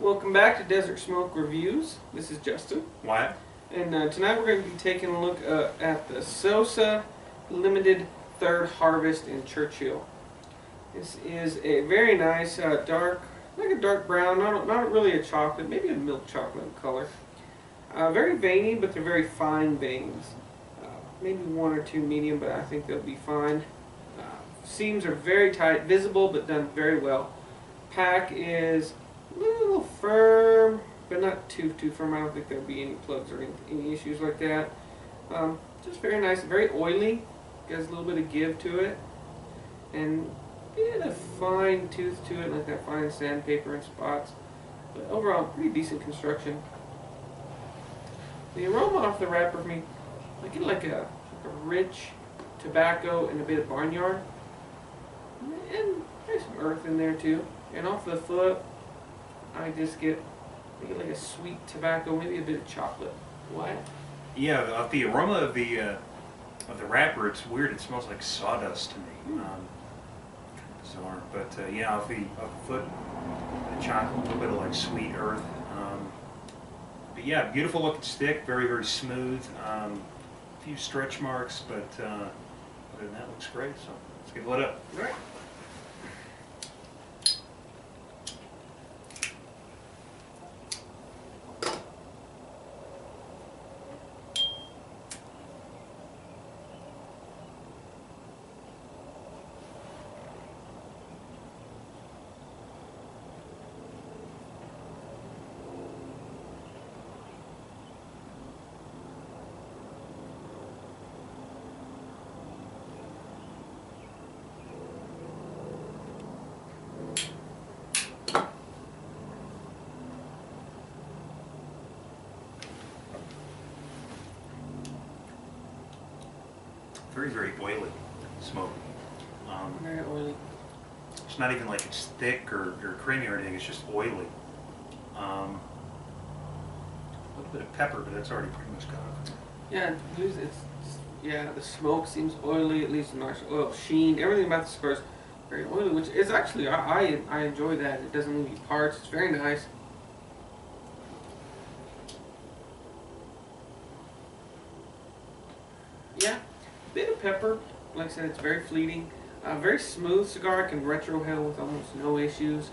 Welcome back to Desert Smoke Reviews. This is Justin. Wyatt? And tonight we're going to be taking a look at the Sosa Limited Third Harvest in Churchill. This is a very nice dark, like a dark brown, not really a chocolate, maybe a milk chocolate color. Very veiny, but they're very fine veins. Maybe one or two medium, but I think they'll be fine. Seams are very tight, visible, but done very well. Pack is a little firm, but not too firm. I don't think there'll be any plugs or any issues like that. Just very nice, very oily. Has a little bit of give to it, and a fine tooth to it, like that fine sandpaper in spots. But overall, pretty decent construction. The aroma off the wrapper for me, I get like a rich tobacco and a bit of barnyard, and there's some earth in there too. And off the foot, I get like a sweet tobacco, maybe a bit of chocolate. What? Yeah, the aroma of the wrapper, it's weird. It smells like sawdust to me. Kind of bizarre, but yeah, off the foot, the chocolate, a little bit of like sweet earth. But yeah, beautiful looking stick, very smooth. A few stretch marks, but other than that, looks great. So let's get lit up. All right. Very oily smoke. Very oily. It's not even like it's thick or creamy or anything. It's just oily. A little bit of pepper, but that's already pretty much gone. Yeah, yeah. The smoke seems oily. It leaves a nice oil sheen. Everything about the cigar is very oily, which is actually I enjoy that. It doesn't leave you parched. It's very nice. Yeah, bit of pepper. Like I said, it's very fleeting. Very smooth cigar. I can retrohale with almost no issues.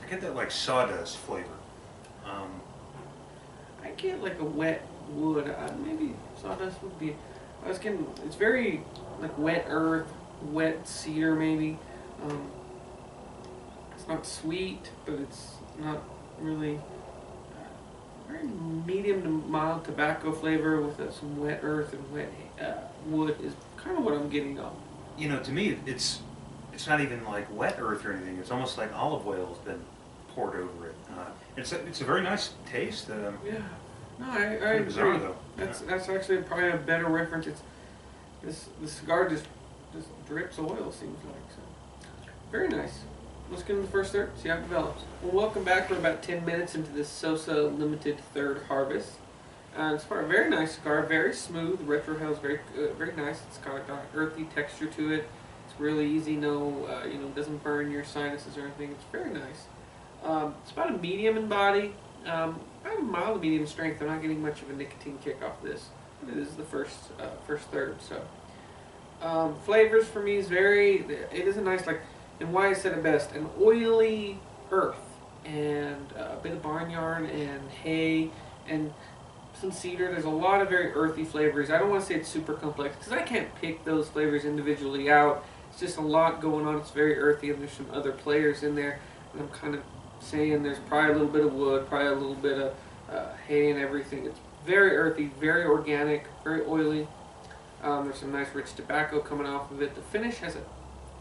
I get that like sawdust flavor. I get like a wet wood. Maybe sawdust would be. I was getting. It's very like wet earth, wet cedar maybe. It's not sweet, but it's not really. Very medium to mild tobacco flavor with some wet earth and wet wood is kind of what I'm getting on. You know, to me, it's not even like wet earth or anything. It's almost like olive oil has been poured over it. It's a very nice taste. Yeah, no, I agree. Bizarre, though. That's actually probably a better reference. The cigar just drips oil, seems like. So very nice. Let's get into the first third, see how it develops. Well, welcome back. We're about 10 minutes into this Sosa Limited Third Harvest. It's a very nice cigar, very smooth. The retrohale is very nice. It's got an earthy texture to it. It's really easy. No, doesn't burn your sinuses or anything. It's very nice. It's about a medium in body. About a mild to medium strength. I'm not getting much of a nicotine kick off this. It is the first third. So flavors for me is it is a nice and why I said it best, an oily earth and a bit of barnyard and hay and some cedar. There's a lot of very earthy flavors. I don't want to say it's super complex because I can't pick those flavors individually out. It's just a lot going on. It's very earthy and there's some other players in there. And I'm kind of saying there's probably a little bit of wood, probably a little bit of hay and everything. It's very earthy, very organic, very oily. There's some nice rich tobacco coming off of it. The finish has a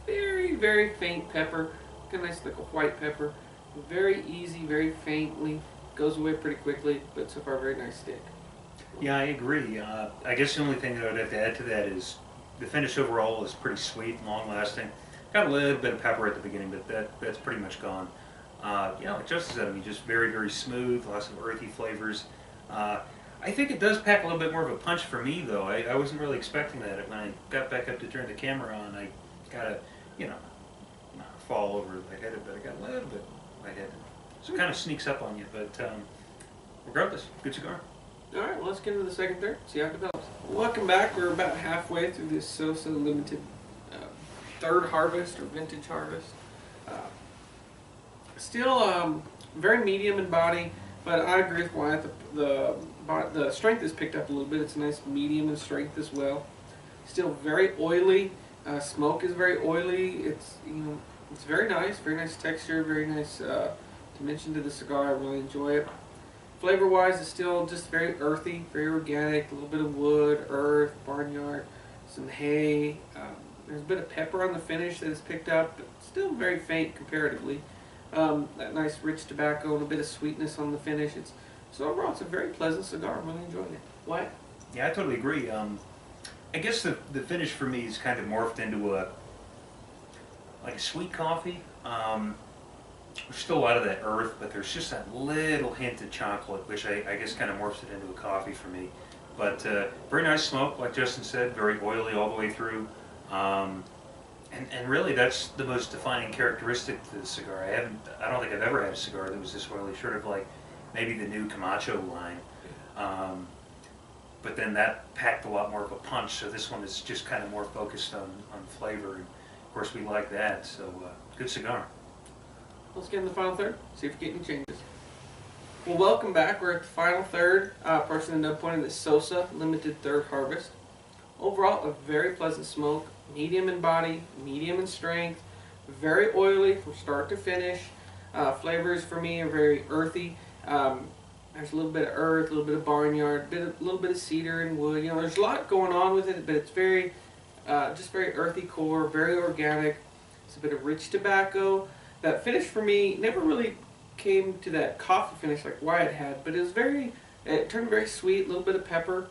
very faint pepper, like a nice like a white pepper. Very easy, very faintly, goes away pretty quickly, but so far very nice stick. Yeah, I agree. I guess the only thing I would have to add to that is the finish overall is pretty sweet and long lasting. Got a little bit of pepper at the beginning, but that's pretty much gone. Yeah, like Justin said, I mean, just very smooth, lots of earthy flavors. I think it does pack a little bit more of a punch for me, though. I wasn't really expecting that. When I got back up to turn the camera on, I got to, not fall over lightheaded, but I got a little bit right head. So it kind of sneaks up on you, but regardless, good cigar. All right, well, let's get into the second third, see how it develops. Welcome back. We're about halfway through this Sosa limited third harvest or vintage harvest. Still very medium in body, but I agree with Wyatt. The strength is picked up a little bit. It's a nice medium in strength as well. Still very oily. Smoke is very oily. It's it's very nice texture, very nice dimension to the cigar. I really enjoy it. Flavor wise, it's still just very earthy, very organic. A little bit of wood, earth, barnyard, some hay. There's a bit of pepper on the finish that is picked up, but still very faint comparatively. That nice rich tobacco and a bit of sweetness on the finish. So overall, it's a very pleasant cigar. I'm really enjoying it. Why? Yeah, I totally agree. I guess the finish for me is kind of morphed into a sweet coffee. There's still a lot of that earth, but there's just that little hint of chocolate, which I guess kind of morphs it into a coffee for me. But very nice smoke, like Justin said, very oily all the way through. And really, that's the most defining characteristic to the cigar. I don't think I've ever had a cigar that was this oily, short of like maybe the new Camacho line. But then that packed a lot more of a punch, so this one is just kind of more focused on flavor. And of course, we like that, so good cigar. Let's get in the final third, see if we get any changes. Well, welcome back. We're at the final third, approaching the nub point of the Sosa limited third harvest. Overall, a very pleasant smoke, medium in body, medium in strength, very oily from start to finish. Flavors for me are very earthy. There's a little bit of earth, a little bit of barnyard, a little bit of cedar and wood. There's a lot going on with it, but it's very, just very earthy core, very organic. It's a bit of rich tobacco. That finish for me never really came to that coffee finish like Wyatt had, but it turned very sweet, a little bit of pepper.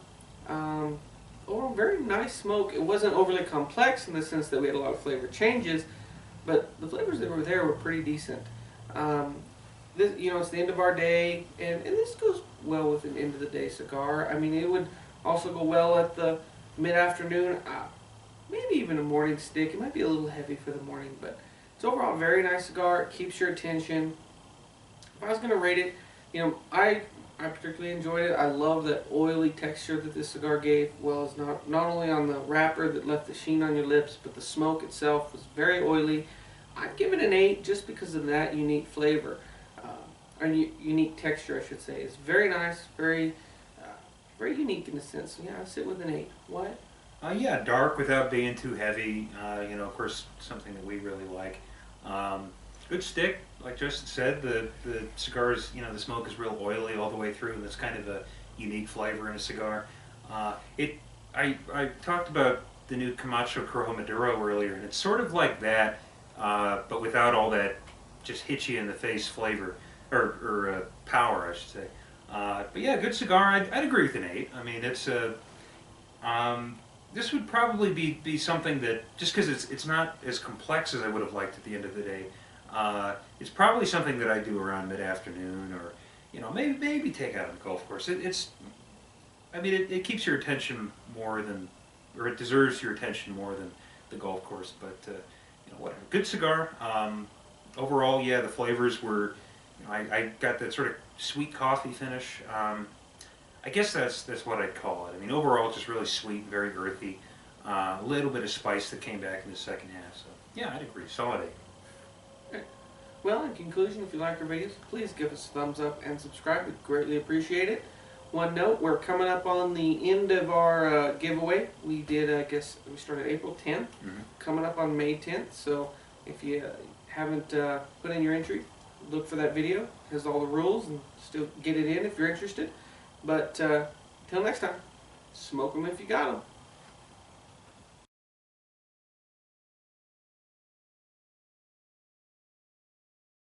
Overall, very nice smoke. It wasn't overly complex in the sense that we had a lot of flavor changes, but the flavors that were there were pretty decent. It's the end of our day, and this goes well with an end of the day cigar. I mean, it would also go well at the mid-afternoon, maybe even a morning stick. It might be a little heavy for the morning, but it's overall a very nice cigar. It keeps your attention. If I was going to rate it, I particularly enjoyed it. I love the oily texture that this cigar gave, well as not only on the wrapper that left the sheen on your lips, but the smoke itself was very oily. I'd give it an 8 just because of that unique flavor, or unique texture, I should say. It's very nice, very unique in a sense. So yeah, I'd sit with an 8. What? Yeah, dark without being too heavy. Of course, something that we really like. Good stick, like Justin said. The cigar is, the smoke is real oily all the way through. That's kind of a unique flavor in a cigar. I talked about the new Camacho Corojo Maduro earlier, and it's sort of like that, but without all that just hit you in the face flavor or power, I should say. But yeah, good cigar. I'd agree with an 8. I mean, it's a this would probably be something that, just because it's not as complex as I would have liked at the end of the day, it's probably something that I do around mid-afternoon, or maybe take out on the golf course. It keeps your attention more than, or it deserves your attention more than the golf course. But whatever. Good cigar. Overall, yeah, the flavors were. I got that sort of sweet coffee finish. I guess that's what I'd call it. I mean, overall, just really sweet, very earthy. A little bit of spice that came back in the second half. So, yeah, I'd agree. Solid 8. Okay. Well, in conclusion, if you like our videos, please give us a thumbs up and subscribe. We'd greatly appreciate it. One note, we're coming up on the end of our giveaway. We did, we started April 10th, coming up on May 10th. So, if you haven't put in your entry, look for that video. It has all the rules, and still get it in if you're interested. But till next time, smoke them if you got them.